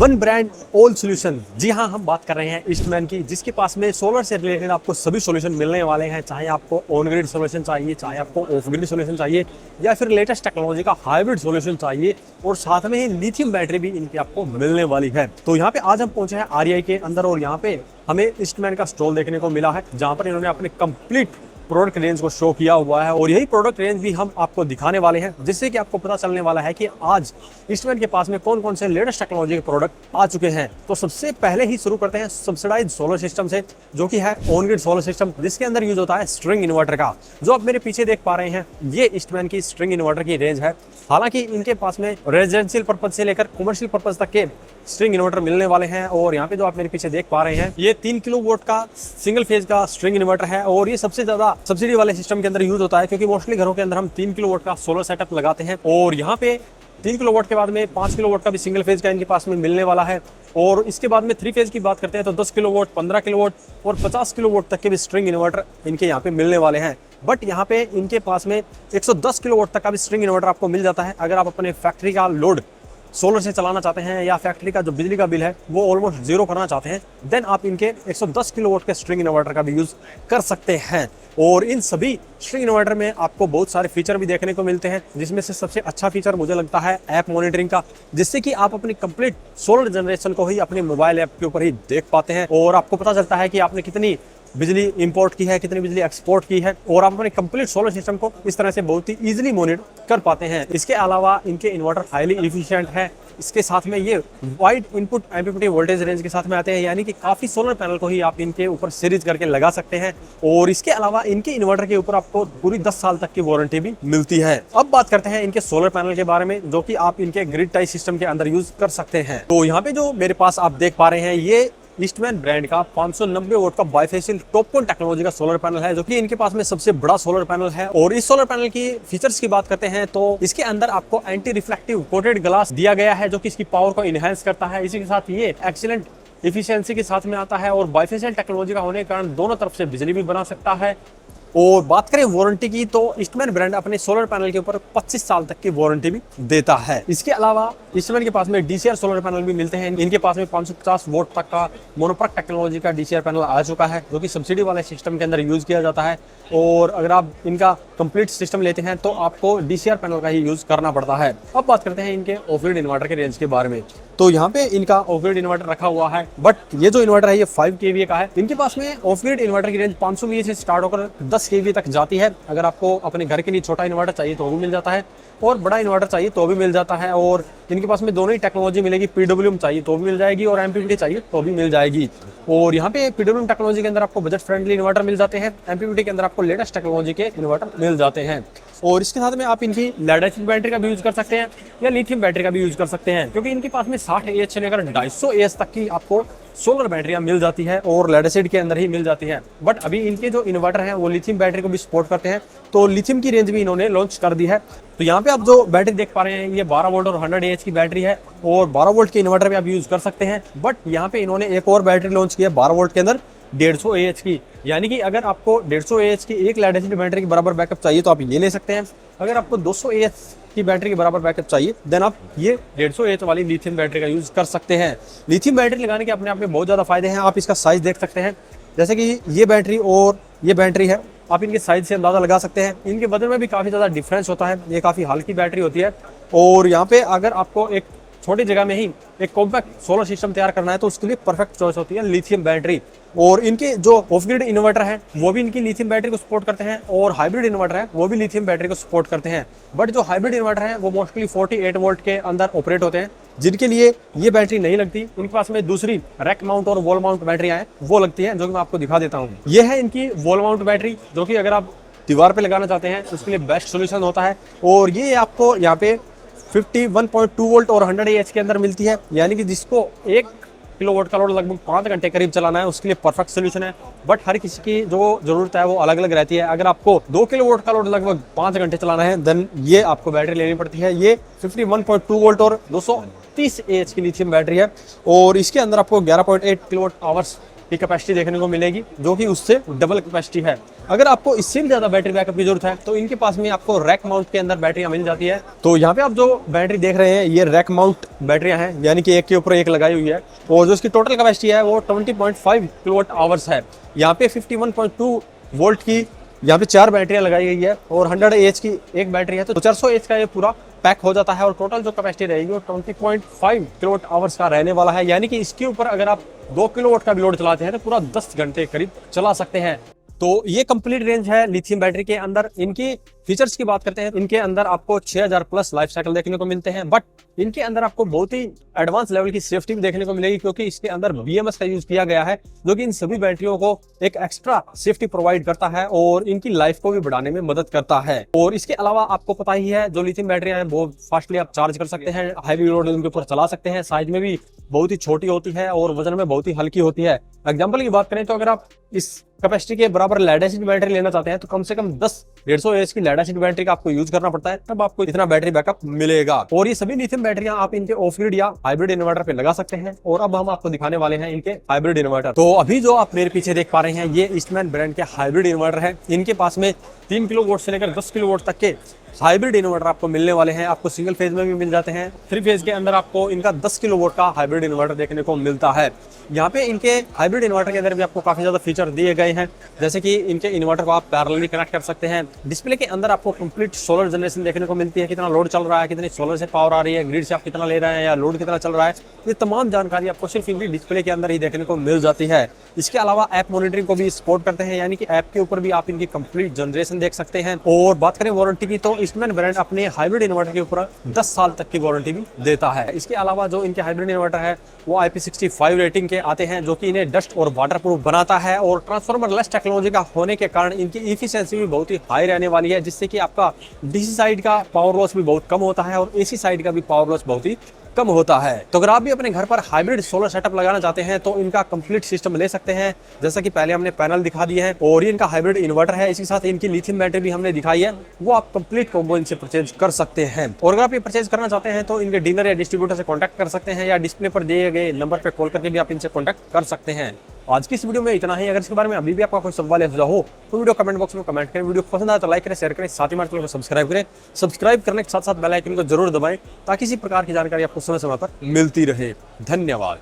One brand all solution. जी हाँ, हम बात कर रहे हैं ईस्टमैन की, जिसके पास में सोलर से रिलेटेड आपको सभी सॉल्यूशन मिलने वाले हैं। चाहे आपको ऑन ग्रिड सॉल्यूशन चाहिए, चाहे आपको ऑफ ग्रिड सॉल्यूशन चाहिए, या फिर लेटेस्ट टेक्नोलॉजी का हाइब्रिड सॉल्यूशन चाहिए, और साथ में ही लिथियम बैटरी भी इनकी आपको मिलने वाली है। तो यहाँ पे आज हम पहुंचे हैं REI के अंदर, और यहाँ पे हमें ईस्टमैन का स्टॉल देखने को मिला है, जहाँ पर इन्होंने अपने कंप्लीट प्रोडक्ट रेंज को शो किया हुआ है। और यही प्रोडक्ट रेंज भी हम आपको दिखाने वाले हैं, जिससे कि आपको पता चलने वाला है कि आज ईस्टमैन के पास में कौन कौन से लेटेस्ट टेक्नोलॉजी के प्रोडक्ट आ चुके हैं। तो सबसे पहले ही शुरू करते हैं सब्सिडाइज्ड सोलर सिस्टम से, जो कि है ऑन ग्रिड सोलर सिस्टम, जिसके अंदर यूज होता है स्ट्रिंग इन्वर्टर का। जो आप मेरे पीछे देख पा रहे हैं, ये ईस्टमैन की स्ट्रिंग इन्वर्टर की रेंज है। हालांकि इनके पास में रेजिडेंशियल पर्पज से लेकर कमर्शियल पर्पज तक के स्ट्रिंग इन्वर्टर मिलने वाले हैं। और यहाँ पे जो आप मेरे पीछे देख पा रहे हैं, ये 3 किलोवाट का सिंगल फेज का स्ट्रिंग इन्वर्टर है, और ये सबसे ज्यादा सब्सिडी वाले सिस्टम के अंदर यूज होता है, क्योंकि मोस्टली घरों के अंदर हम 3 किलोवाट का सोलर सेटअप लगाते हैं। और यहाँ पे 3 किलोवाट के बाद में 5 किलोवाट का भी सिंगल फेज का इनके पास में मिलने वाला है। और इसके बाद में 3 फेज की बात करते हैं तो 10 किलोवाट, 15 किलोवाट और 50 किलोवाट तक के भी स्ट्रिंग इन्वर्टर इनके यहाँ पे मिलने वाले हैं। बट यहाँ पे इनके पास में 110 किलोवाट तक का भी स्ट्रिंग इन्वर्टर आपको मिल जाता है, अगर आप अपने फैक्ट्री का लोड सोलर से चलाना चाहते हैं, या फैक्ट्री का जो बिजली का बिल है वो ऑलमोस्ट जीरो करना चाहते हैं, देन आप इनके 110 किलोवाट के स्ट्रिंग इन्वर्टर का भी यूज कर सकते हैं। और इन सभी स्ट्रिंग इन्वर्टर में आपको बहुत सारे फीचर भी देखने को मिलते हैं, जिसमें से सबसे अच्छा फीचर मुझे लगता है ऐप मॉनिटरिंग का, जिससे कि आप अपनी कंप्लीट सोलर जनरेशन को ही अपने मोबाइल ऐप के ऊपर ही देख पाते हैं, और आपको पता चलता है कि आपने कितनी बिजली इंपोर्ट की है, कितनी बिजली एक्सपोर्ट की है, और आप अपने कंप्लीट सोलर सिस्टम को इस तरह से बहुत ही इजीली मॉनिटर कर पाते हैं। इसके अलावा इनके इन्वर्टर हाईली इफिशिएंट है। इसके साथ में ये wide input MPPT voltage range के साथ में आते हैं, यानी कि काफी सोलर पैनल को ही आप इनके ऊपर सीरीज करके लगा सकते हैं। और इसके अलावा इनके इन्वर्टर के ऊपर आपको पूरी 10 साल तक की वारंटी भी मिलती है। अब बात करते हैं इनके सोलर पैनल के बारे में, जो कि आप इनके ग्रिड टाई सिस्टम के अंदर यूज कर सकते हैं। तो यहाँ पे जो मेरे पास आप देख पा रहे हैं, ये ईस्टमैन ब्रांड का 590 वोल्ट का बाइफेशियल टॉपकॉन टेक्नोलॉजी का सोलर पैनल है, जो कि इनके पास में सबसे बड़ा सोलर पैनल है। और इस सोलर पैनल की फीचर्स की बात करते हैं तो इसके अंदर आपको एंटी रिफ्लेक्टिव कोटेड ग्लास दिया गया है, जो कि इसकी पावर को इनहेंस करता है। इसी के साथ ये एक्सीलेंट इफिशियंसी के साथ में आता है, और बाइफेशियल टेक्नोलॉजी का होने के कारण दोनों तरफ से बिजली भी बना सकता है। और बात करें वारंटी की, तो ईस्टमैन ब्रांड अपने सोलर पैनल के ऊपर 25 साल तक की वारंटी भी देता है। इसके अलावा ईस्टमैन के पास में DCR सोलर पैनल भी मिलते हैं। इनके पास में 550 वोल्ट तक का मोनोप्रक टेक्नोलॉजी का DCR पैनल आ चुका है, जो कि सब्सिडी वाले सिस्टम के अंदर यूज किया जाता है। और अगर आप इनका कंप्लीट सिस्टम लेते हैं तो आपको DCR पैनल का ही यूज करना पड़ता है। अब बात करते हैं इनके ऑफ ग्रिड इन्वर्टर के रेंज के बारे में। तो यहाँ पे इनका ऑफ ग्रिड इन्वर्टर रखा हुआ है, बट ये जो इन्वर्टर है ये 5 kVA का है। इनके पास में ऑफ ग्रिड इन्वर्टर की रेंज 500 VA से स्टार्ट होकर 10 kVA तक जाती है। अगर आपको अपने घर के लिए छोटा इन्वर्टर चाहिए तो भी मिल जाता है, और बड़ा इन्वर्टर चाहिए तो भी मिल जाता है। और इनके पास में दोनों ही टेक्नोलॉजी मिलेगी, PWM चाहिए तो भी मिल जाएगी, और MPPT चाहिए तो भी मिल जाएगी। और यहाँ पे PWM टेक्नोलॉजी के अंदर आपको बजट फ्रेंडली इन्वर्टर मिल जाते हैं, MPPT के अंदर आपको लेटेस्ट टेक्नोलॉजी के इन्वर्टर मिल जाते हैं। और इसके साथ में आप इनकी लेड एसिड बैटरी का भी यूज कर सकते हैं, या लिथियम बैटरी का भी यूज कर सकते हैं, क्योंकि इनके पास में 60 AH से लेकर 250 AH तक की आपको सोलर बैटरियां मिल जाती है, और लेड एसिड के अंदर ही मिल जाती है। बट अभी इनके जो इन्वर्टर हैं वो लिथियम बैटरी को भी सपोर्ट करते हैं, तो लिथियम की रेंज भी इन्होंने लॉन्च कर दी है। तो यहाँ पे आप जो बैटरी देख पा रहे हैं, ये 12 वोल्ट और 100 AH की बैटरी है, और 12 वोल्ट के इन्वर्टर भी आप यूज कर सकते हैं। बट यहाँ पे इन्होंने एक और बैटरी लॉन्च की है 12 वोल्ट के अंदर 150 AH की, यानी कि अगर आपको 150 AH की एक लेड एसिड बैटरी के बराबर बैकअप चाहिए तो आप ये ले सकते हैं। अगर आपको 200 AH की बैटरी के बराबर बैकअप चाहिए, देन आप ये 150 AH वाली लिथियम बैटरी का यूज कर सकते हैं। लिथियम बैटरी लगाने के अपने आप में बहुत ज्यादा फायदे हैं। आप इसका साइज देख सकते हैं, जैसे कि ये बैटरी और ये बैटरी है, आप इनके साइज से अंदाजा लगा सकते हैं। इनके वजन में भी काफी ज्यादा डिफरेंस होता है, ये काफी हल्की बैटरी होती है। और यहाँ पे अगर आपको एक छोटी जगह में ही एक कॉम्पैक्ट सोलर सिस्टम तैयार करना है तो उसके लिए परफेक्ट चॉइस होती है लिथियम बैटरी। और इनके जो ऑफ ग्रिड इन्वर्टर है वो भी इनकी लिथियम बैटरी को सपोर्ट करते हैं, और हाइब्रिड इन्वर्टर है वो भी लिथियम बैटरी को सपोर्ट करते हैं। बट जो हाइब्रिड इन्वर्टर है वो मोस्टली 48 वोल्ट के अंदर ऑपरेट होते हैं, जिनके लिए ये बैटरी नहीं लगती। इनके पास में दूसरी रैक माउंट और वॉल माउंट बैटरियां हैं, वो लगती है, जो कि मैं आपको दिखा देता हूँ। ये है इनकी वॉल माउंट बैटरी, जो कि अगर आप दीवार पे लगाना चाहते हैं उसके लिए बेस्ट सोल्यूशन होता है। और ये आपको यहाँ पे 51.2 वोल्ट और 100 AH के अंदर मिलती है, यानी कि जिसको 1 किलोवाट का लोड लगभग 5 घंटे करीब चलाना है उसके लिए परफेक्ट सोल्यूशन है। बट हर किसी की जो जरूरत है वो अलग अलग रहती है। अगर आपको 2 किलोवाट का लोड लगभग 5 घंटे चलाना है, देन ये आपको बैटरी लेनी पड़ती है। ये 51.2 वोल्ट और 230 AH की लिथियम बैटरी है, और इसके अंदर आपको 11.8 किलोवाट आवर्स की कैपेसिटी देखने को मिलेगी, जो कि उससे डबल कैपेसिटी है। अगर आपको इससे भी ज्यादा बैटरी बैकअप की जरूरत है तो इनके पास में आपको रैक माउंट के अंदर बैटरियां मिल जाती है। तो यहाँ पे आप जो बैटरी देख रहे हैं ये रैक माउंट बैटरियां हैं, यानी कि एक के ऊपर एक लगाई हुई है, और जो इसकी टोटल कैपेसिटी है वो 20.5 किलोवाट आवर्स है। यहाँ पे 51.2 वोल्ट की यहाँ पे 4 बैटरियां लगाई गई है और 100 एच की एक बैटरी है, तो 400 एच का ये पूरा पैक हो जाता है। और टोटल जो कैपेसिटी रहेगी वो 20.5 किलोवाट आवर्स का रहने वाला है, यानी कि इसके ऊपर अगर आप 2 किलोवाट का भी लोड चलाते हैं तो पूरा 10 घंटे करीब चला सकते हैं। तो ये कंप्लीट रेंज है लिथियम बैटरी के अंदर। इनकी फीचर्स की बात करते हैं, इनके अंदर आपको 6000 प्लस लाइफ साइकिल देखने को मिलते हैं, बट इनके अंदर आपको बहुत ही एडवांस लेवल की सेफ्टी भी देखने को मिलेगी, क्योंकि इसके अंदर BMS का यूज किया गया है, जो कि इन सभी बैटरियों को एक एक्स्ट्रा सेफ्टी प्रोवाइड करता है और इनकी लाइफ को भी बढ़ाने में मदद करता है। और इसके अलावा आपको पता ही है जो लिथियम बैटरियां हैं बहुत फास्टली आप चार्ज कर सकते हैं, हैवी लोड उनके ऊपर चला सकते हैं, साइज में भी बहुत ही छोटी होती है और वजन में बहुत ही हल्की होती है। एग्जाम्पल की बात करें तो अगर आप इस कैपेसिटी के बराबर लेड एसिड बैटरी लेना चाहते हैं तो कम से कम 10-150 एच की लेड एसिड बैटरी का आपको यूज करना पड़ता है, तब आपको इतना बैटरी बैकअप मिलेगा। और ये सभी लिथियम बैटरियां आप इनके ऑफ ग्रिड या हाइब्रिड इन्वर्टर पे लगा सकते हैं। और अब हम आपको दिखाने वाले हैं इनके हाइब्रिड इन्वर्टर। तो अभी जो आप मेरे पीछे देख पा रहे हैं ये ईस्टमैन ब्रांड के हाइब्रिड इन्वर्टर है। इनके पास में 3 किलोवाट से लेकर 10 किलोवाट तक के हाइब्रिड इन्वर्टर आपको मिलने वाले हैं। आपको सिंगल फेज में भी मिल जाते हैं, 3 फेज के अंदर आपको इनका 10 किलोवाट का हाइब्रिड इन्वर्टर देखने को मिलता है। यहाँ पे इनके हाइब्रिड इन्वर्टर के अंदर भी आपको काफी ज्यादा फीचर दिए गए हैं, जैसे कि इनके इन्वर्टर को आप पैरेलली कनेक्ट कर सकते हैं। डिस्प्ले के अंदर आपको कंप्लीट सोलर जनरेशन देखने को मिलती है, कितना लोड चल रहा है, कितनी सोलर से पावर आ रही है, ग्रिड से आप कितना ले रहे हैं या लोड कितना चल रहा है, ये तमाम जानकारी आपको सिर्फ इनकी डिस्प्ले के अंदर ही देखने को मिल जाती है। इसके अलावा ऐप मॉनिटरिंग को भी सपोर्ट करते हैं, यानी कि ऐप के ऊपर भी आप इनकी कंप्लीट जनरेशन देख सकते हैं। और बात करें वारंटी की तो ईस्टमैन ब्रांड अपने हाइब्रिड इन्वर्टर के ऊपर 10 साल तक की वारंटी भी देता है। इसके अलावा जो इनके हाइब्रिड इन्वर्टर है वो IP65 रेटिंग के आते हैं, जो कि इन्हें डस्ट और वाटर प्रूफ बनाता है। और ट्रांसफार्मर लेस टेक्नोलॉजी का होने के कारण इनकी एफिशिएंसी भी बहुत ही हाई रहने वाली है, जिससे कि आपका DC साइड का पावर लॉस भी बहुत कम होता है और AC साइड का भी पावर लॉस बहुत ही कम होता है। तो अगर आप भी अपने घर पर हाइब्रिड सोलर सेटअप लगाना चाहते हैं तो इनका कंप्लीट सिस्टम ले सकते हैं, जैसा कि पहले हमने पैनल दिखा दिए हैं और ये इनका हाइब्रिड इन्वर्टर है। इसी साथ इनकी लिथियम बैटरी भी हमने दिखाई है, वो आप कंप्लीट कॉम्बो इनसे परचेज कर सकते हैं। और अगर आप ये परचेज करना चाहते हैं तो इनके डीलर या डिस्ट्रीब्यूटर से कॉन्टैक्ट कर सकते हैं, या डिस्प्ले पर दिए गए नंबर पर कॉल करके भी आप इनसे कॉन्टैक्ट कर सकते हैं। आज की इस वीडियो में इतना ही। अगर इसके बारे में अभी भी आपका कोई सवाल या सुझाव हो तो वीडियो कमेंट बॉक्स में कमेंट करें। वीडियो पसंद आए तो लाइक करें, शेयर करें, साथ ही हमारे चैनल को सब्सक्राइब करें। सब्सक्राइब करने के साथ साथ बेल आइकन को जरूर दबाएं ताकि इसी प्रकार की जानकारी आपको समय समय पर मिलती रहे। धन्यवाद।